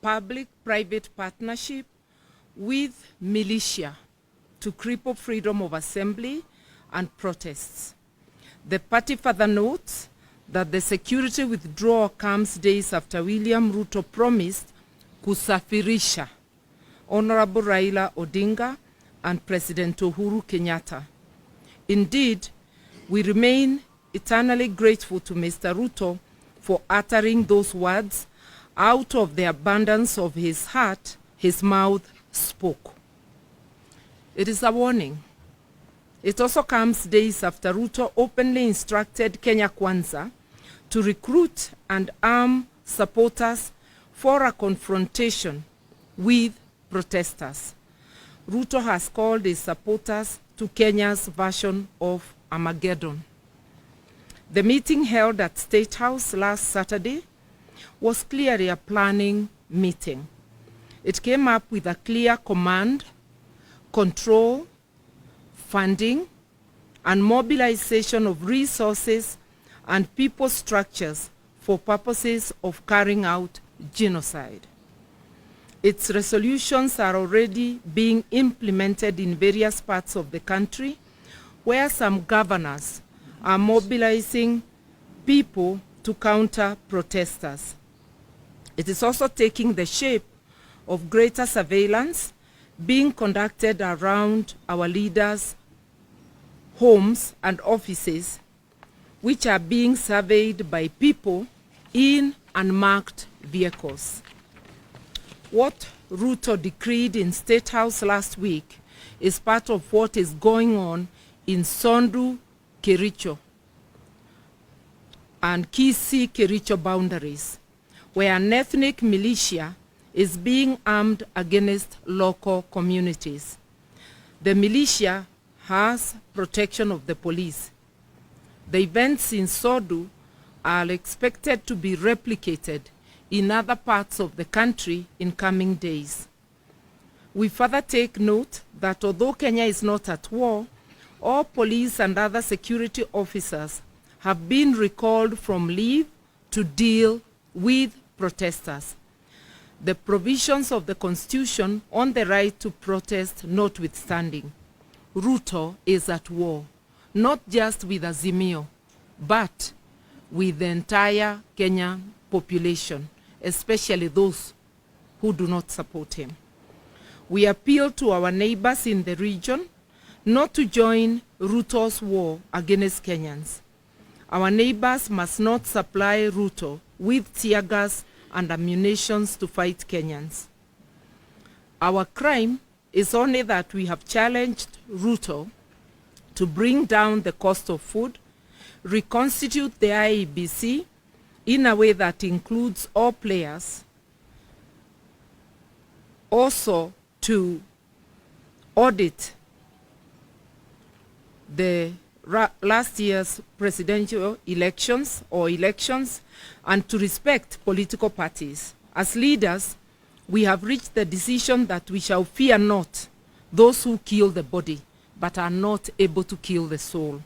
public-private partnership with militia to cripple freedom of assembly and protests. The party further notes that the security withdrawal comes days after William Ruto promised kusafirisha Honorable Raila Odinga and President Uhuru Kenyatta. Indeed, we remain eternally grateful to Mr. Ruto for uttering those words. Out of the abundance of his heart, his mouth spoke. It is a warning. It also comes days after Ruto openly instructed Kenya Kwanza to recruit and arm supporters for a confrontation with protesters. Ruto has called his supporters to Kenya's version of Armageddon. The meeting held at State House last Saturday was clearly a planning meeting. It came up with a clear command, control, funding, and mobilization of resources and people structures for purposes of carrying out genocide. Its resolutions are already being implemented in various parts of the country, where some governors are mobilizing people to counter protesters. It is also taking the shape of greater surveillance being conducted around our leaders' homes and offices, which are being surveyed by people in unmarked vehicles. What Ruto decreed in State House last week is part of what is going on in Sondu, Kericho, and Kisii, Kericho boundaries, where an ethnic militia is being armed against local communities. The militia has protection of the police. The events in Sondu are expected to be replicated in other parts of the country in coming days. We further take note that although Kenya is not at war, all police and other security officers have been recalled from leave to deal with protesters. The provisions of the Constitution on the right to protest notwithstanding, Ruto is at war, not just with Azimio, but with the entire Kenyan population, especially those who do not support him. We appeal to our neighbors in the region not to join Ruto's war against Kenyans. Our neighbors must not supply Ruto with tear gas and ammunition to fight Kenyans. Our crime is only that we have challenged Ruto to bring down the cost of food, reconstitute the IEBC in a way that includes all players, also to audit the last year's presidential elections and to respect political parties. As leaders, we have reached the decision that we shall fear not those who kill the body, but are not able to kill the soul.